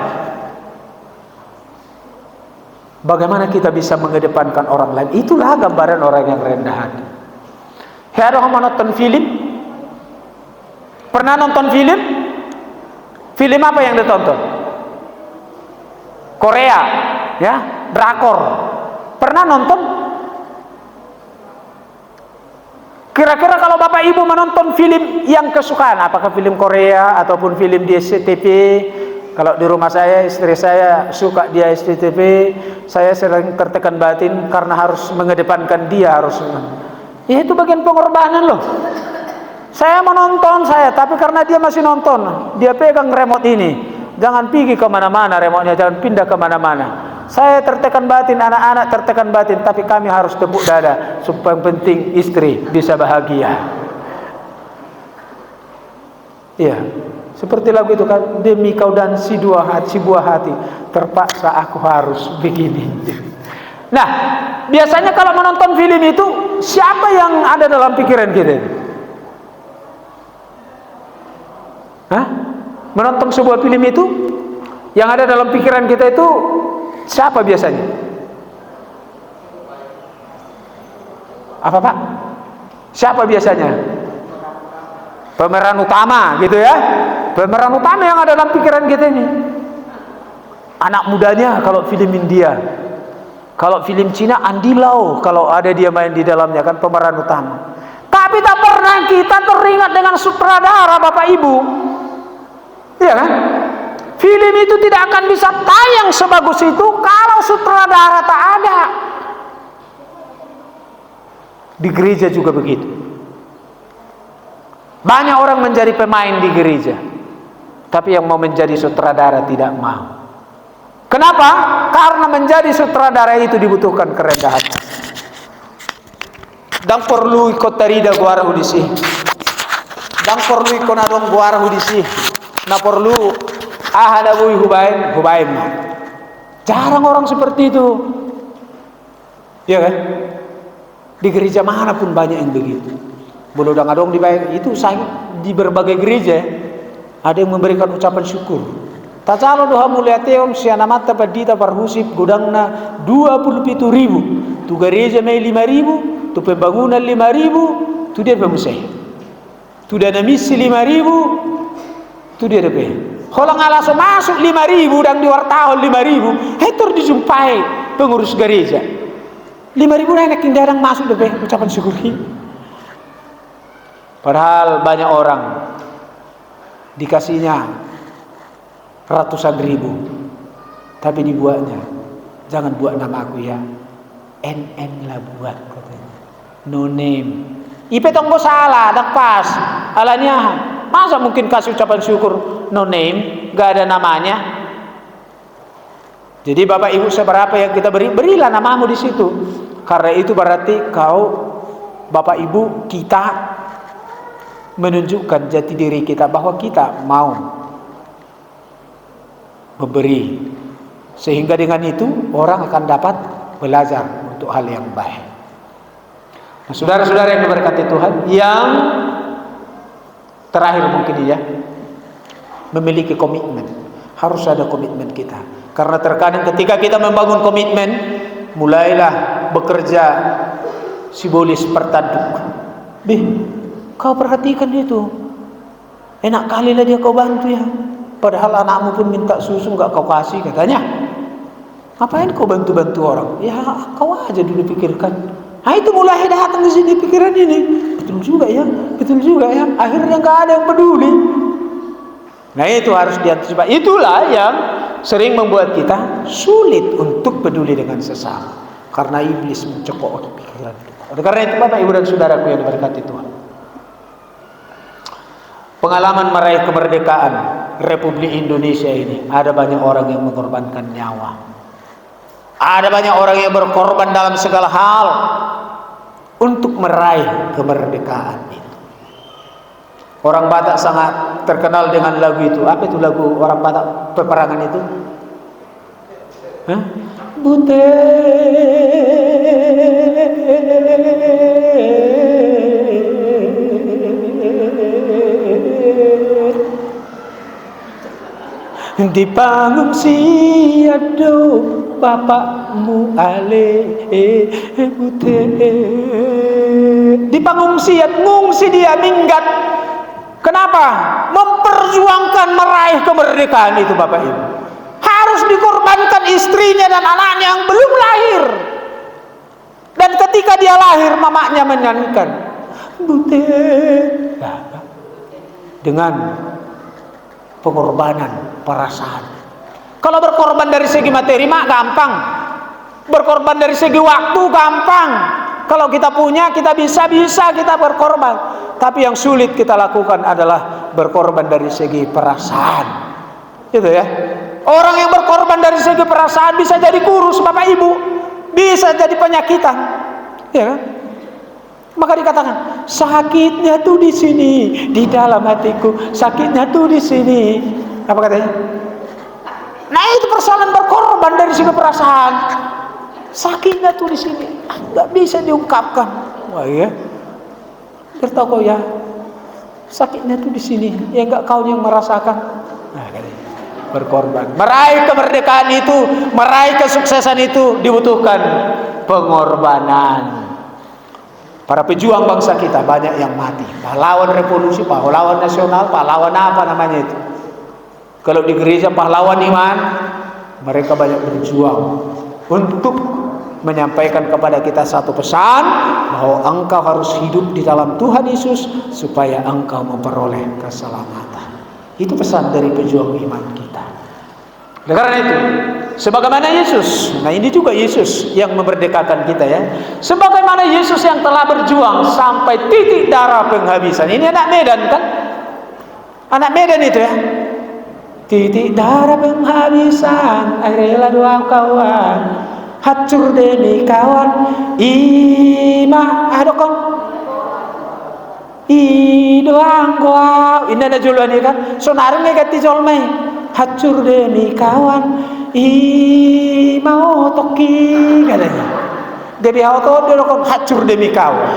S1: Bagaimana kita bisa mengedepankan orang lain. Itulah gambaran orang yang rendah hati. Ada orang nonton film? Pernah nonton film? Film apa yang ditonton? Korea, ya, drakor. Pernah nonton? Kira-kira kalau Bapak Ibu menonton film yang kesukaan, apakah film Korea ataupun film di SCTV? Kalau di rumah saya, istri saya suka dia SCTV, saya sering tertekan batin karena harus mengedepankan dia, harus. Ya itu bagian pengorbanan loh. Saya menonton tapi karena dia masih nonton, dia pegang remote ini. Jangan pergi kemana-mana remote-nya, jangan pindah kemana-mana. Saya tertekan batin, anak-anak tertekan batin, tapi kami harus tepuk dada supaya penting istri bisa bahagia. Iya, seperti lagu itu kan, demi kau dan si buah hati, terpaksa aku harus begini. Nah, biasanya kalau menonton film itu, siapa yang ada dalam pikiran kita? Hah? Menonton sebuah film itu, yang ada dalam pikiran kita itu siapa biasanya? Apa Pak? Siapa biasanya? Pemeran utama gitu ya. Pemeran utama yang ada dalam pikiran kita ini. Anak mudanya kalau film India. Kalau film Cina Andy Lau kalau ada dia main di dalamnya kan pemeran utama. Tapi tak pernah kita teringat dengan sutradara Bapak Ibu. Iya kan? Film itu tidak akan bisa tayang sebagus itu kalau sutradara tak ada. Di gereja juga begitu. Banyak orang menjadi pemain di gereja, tapi yang mau menjadi sutradara tidak mau. Kenapa? Karena menjadi sutradara itu dibutuhkan kerendahan. Dan perlu ikut tarida guara hudisi. Dan perlu ikut nadong guara hudisi. Na perlu ahada bui hubain. Jarang orang seperti itu. Ya kan? Di gereja manapun banyak yang begitu. Boleh dong dibayar itu di berbagai gereja ada yang memberikan ucapan syukur. Tak calo doa mulia teom siana mata padita parhusip gudangna 27.000. Tu gereja mai 5.000, tu pembangunan 5.000, tu dia pemusai. Tu dana misi 5.000, tu dia depe. Kalau ngalaso masuk 5.000 dan diwartahol 5.000, hetur dijumpai pengurus gereja. 5.000 enak yang darang masuk depe ucapan syukur. Padahal banyak orang dikasihnya ratusan ribu, tapi dibuatnya jangan buat nama aku ya, NN lah buat katanya, no name. Ipe tonggo salah, dak pas, alanya masa mungkin kasih ucapan syukur no name, gak ada namanya. Jadi Bapak Ibu seberapa yang kita berilah namamu di situ, karena itu berarti kau Bapak Ibu kita menunjukkan jati diri kita bahwa kita mau memberi, sehingga dengan itu orang akan dapat belajar untuk hal yang baik. Nah, saudara-saudara yang diberkati Tuhan, yang terakhir mungkin ya, memiliki komitmen. Harus ada komitmen kita, karena terkadang ketika kita membangun komitmen, mulailah bekerja simbolis pertanduk. Kau perhatikan itu, enak kali lah dia kau bantu ya. Padahal anakmu pun minta susu nggak kau kasih katanya. Ngapain kau bantu-bantu orang? Ya kau aja dulu pikirkan. Nah itu mulai datang di sini pikiran ini. Betul juga ya. Akhirnya nggak ada yang peduli. Nah itu harus diantisipasi. Itulah yang sering membuat kita sulit untuk peduli dengan sesama, karena iblis mencekok pikiran. Oleh karena itu Bapak Ibu dan Saudaraku yang diberkati Tuhan, pengalaman meraih kemerdekaan Republik Indonesia ini, ada banyak orang yang mengorbankan nyawa. Ada banyak orang yang berkorban dalam segala hal untuk meraih kemerdekaan itu. Orang Batak sangat terkenal dengan lagu itu. Apa itu lagu orang Batak peperangan itu? Bute di pangungsi aduh bapakmu ale bute di pangungsian ngungsi dia minggat. Kenapa? Memperjuangkan meraih kemerdekaan itu Bapak Ibu. Harus dikorbankan istrinya dan anaknya yang belum lahir. Dan ketika dia lahir mamanya menyanyikan bute dengan pengorbanan perasaan. Kalau berkorban dari segi materi mak gampang, berkorban dari segi waktu gampang. Kalau kita punya, kita bisa kita berkorban. Tapi yang sulit kita lakukan adalah berkorban dari segi perasaan. Gitu ya. Orang yang berkorban dari segi perasaan bisa jadi kurus Bapak Ibu, bisa jadi penyakitan. Ya kan? Maka dikatakan sakitnya tuh di sini, di dalam hatiku. Sakitnya tuh di sini. Apa katanya? Nah itu persoalan berkorban dari segi perasaan. Sakitnya tuh di sini, nggak bisa diungkapkan. Wah ya, bertahu kau ya, sakitnya tuh di sini, ya nggak kau yang merasakan. Nah, berkorban, meraih kemerdekaan itu, meraih kesuksesan itu dibutuhkan pengorbanan. Para pejuang bangsa kita banyak yang mati, pahlawan revolusi, pahlawan nasional, pahlawan apa namanya itu. Kalau di gereja pahlawan iman, mereka banyak berjuang untuk menyampaikan kepada kita satu pesan, bahwa engkau harus hidup di dalam Tuhan Yesus supaya engkau memperoleh keselamatan. Itu pesan dari pejuang iman kita. Karena itu, sebagaimana Yesus, nah ini juga Yesus yang memerdekakan kita ya. Sebagaimana Yesus yang telah berjuang sampai titik darah penghabisan. Ini anak Medan kan? Anak Medan itu ya. Titik darah penghabisan, rela doa kawan, hancur demi kawan. Ima adokon doang gua ini ada juluan ini kan sonaring negati jolme hancur demi kawan mau toki katanya demi auto dia dokon hancur demi kawan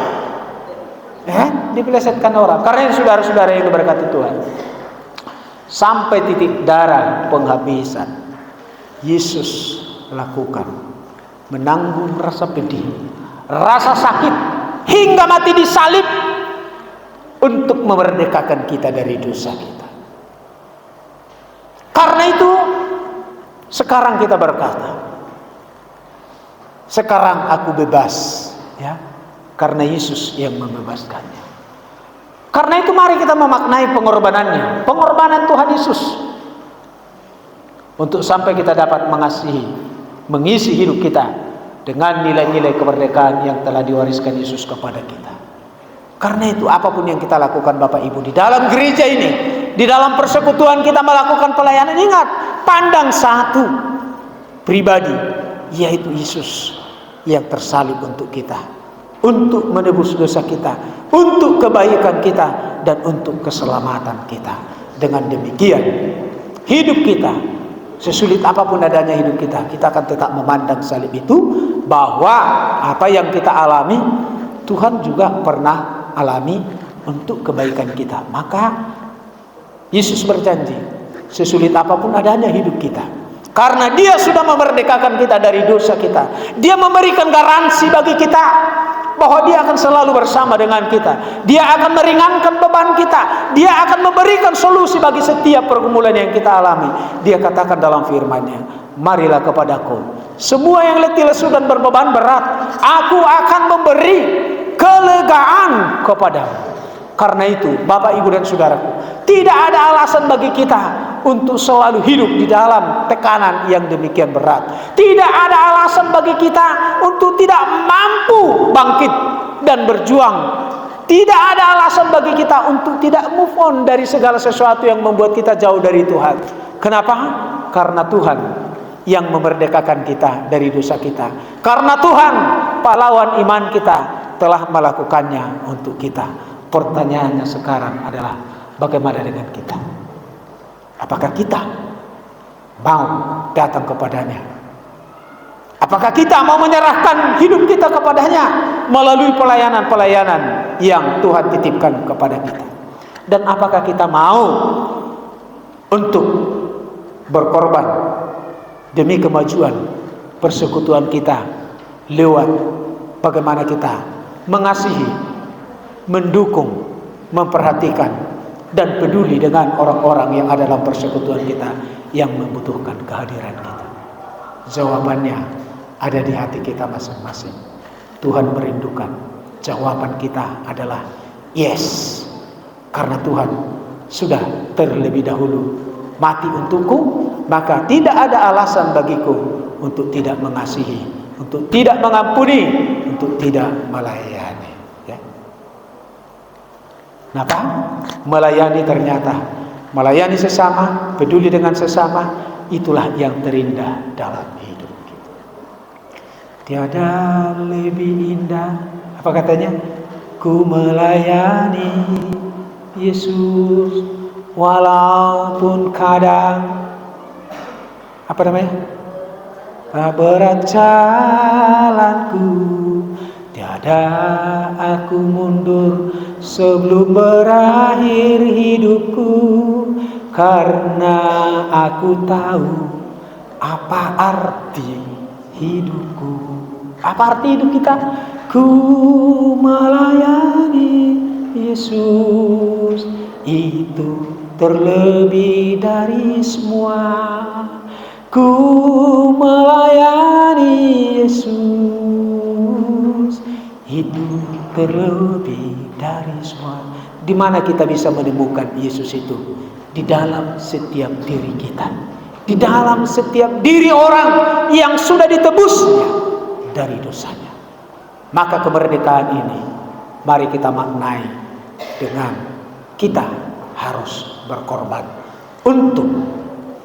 S1: dipelesetkan orang karena saudara-saudara yang diberkati Tuhan sampai titik darah penghabisan Yesus lakukan menanggung rasa pedih rasa sakit hingga mati disalib untuk memerdekakan kita dari dosa kita. Karena itu sekarang kita berkata, sekarang aku bebas, ya, karena Yesus yang membebaskannya. Karena itu mari kita memaknai pengorbanannya, pengorbanan Tuhan Yesus, untuk sampai kita dapat mengisi hidup kita dengan nilai-nilai kemerdekaan yang telah diwariskan Yesus kepada kita. Karena itu apapun yang kita lakukan Bapak Ibu di dalam gereja ini, di dalam persekutuan kita melakukan pelayanan, ingat, pandang satu pribadi, yaitu Yesus yang tersalib untuk kita, untuk menebus dosa kita, untuk kebaikan kita, dan untuk keselamatan kita. Dengan demikian hidup kita, sesulit apapun adanya hidup kita, kita akan tetap memandang salib itu, bahwa apa yang kita alami Tuhan juga pernah alami untuk kebaikan kita. Maka Yesus berjanji, sesulit apapun adanya hidup kita, karena Dia sudah memerdekakan kita dari dosa kita, Dia memberikan garansi bagi kita bahwa Dia akan selalu bersama dengan kita, Dia akan meringankan beban kita, Dia akan memberikan solusi bagi setiap pergumulan yang kita alami. Dia katakan dalam firman-Nya, marilah kepadaku semua yang letih lesu dan berbeban berat, aku akan memberi kelegaan kepadamu. Karena itu Bapak Ibu dan Saudaraku, tidak ada alasan bagi kita untuk selalu hidup di dalam tekanan yang demikian berat. Tidak ada alasan bagi kita untuk tidak mampu bangkit dan berjuang. Tidak ada alasan bagi kita untuk tidak move on dari segala sesuatu yang membuat kita jauh dari Tuhan. Kenapa? Karena Tuhan yang memerdekakan kita dari dosa kita. Karena Tuhan, pahlawan iman kita, telah melakukannya untuk kita. Pertanyaannya sekarang adalah, bagaimana dengan kita? Apakah kita mau datang kepadanya? Apakah kita mau menyerahkan hidup kita kepadanya melalui pelayanan-pelayanan yang Tuhan titipkan kepada kita? Dan apakah kita mau untuk berkorban demi kemajuan persekutuan kita lewat bagaimana kita mengasihi, mendukung, memperhatikan, dan peduli dengan orang-orang yang ada dalam persekutuan kita yang membutuhkan kehadiran kita? Jawabannya ada di hati kita masing-masing. Tuhan merindukan. Jawaban kita adalah yes. Karena Tuhan sudah terlebih dahulu mati untukku, maka tidak ada alasan bagiku untuk tidak mengasihi, untuk tidak mengampuni, untuk tidak melayani. Ya. Kenapa? Melayani ternyata, melayani sesama, peduli dengan sesama, itulah yang terindah dalam hidup kita. Tiada lebih indah, apa katanya? Ku melayani Yesus walaupun kadang, apa namanya? Berat jalanku, tiada aku mundur sebelum berakhir hidupku, karena aku tahu apa arti hidupku. Apa arti hidup kita? Ku melayani Yesus, itu terlebih dari semua. Ku melayani Yesus, itu terlebih dari semua. Di mana kita bisa menemukan Yesus itu? Di dalam setiap diri kita, di dalam setiap diri orang yang sudah ditebusnya dari dosanya. Maka kemerdekaan ini mari kita maknai dengan kita harus berkorban untuk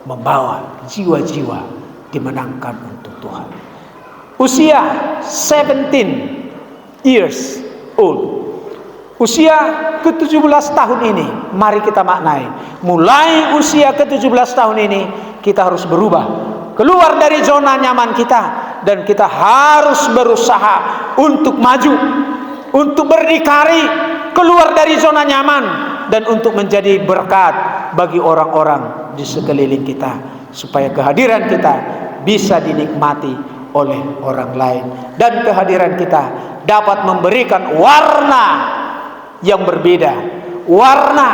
S1: membawa jiwa-jiwa dimenangkan untuk Tuhan. Usia 17 years old, usia ke-17 tahun ini, mari kita maknai. Mulai usia ke-17 tahun ini, kita harus berubah. Keluar dari zona nyaman kita. Dan kita harus berusaha untuk maju. Untuk berdikari. Keluar dari zona nyaman. Dan untuk menjadi berkat bagi orang-orang di sekeliling kita. Supaya kehadiran kita bisa dinikmati oleh orang lain. Dan kehadiran kita dapat memberikan warna yang berbeda, warna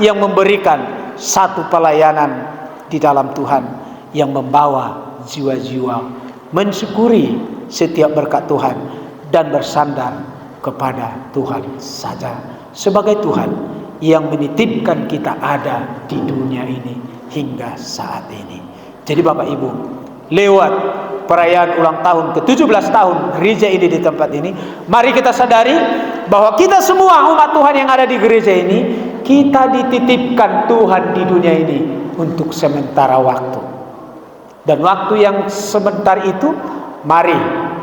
S1: yang memberikan satu pelayanan di dalam Tuhan yang membawa jiwa-jiwa mensyukuri setiap berkat Tuhan dan bersandar kepada Tuhan saja, sebagai Tuhan yang menitipkan kita ada di dunia ini hingga saat ini. Jadi Bapak Ibu, lewat perayaan ulang tahun ke-17 tahun gereja ini di tempat ini, mari kita sadari bahwa kita semua umat Tuhan yang ada di gereja ini, kita dititipkan Tuhan di dunia ini untuk sementara waktu. Dan waktu yang sebentar itu, mari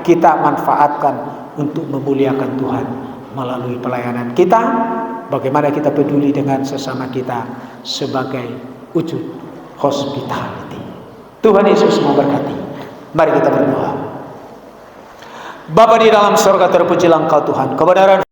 S1: kita manfaatkan untuk memuliakan Tuhan melalui pelayanan kita. Bagaimana kita peduli dengan sesama kita sebagai wujud hospitality. Tuhan Yesus memberkati. Mari kita berdoa. Bapa di dalam surga, terpujilah Engkau Tuhan. Kebenaran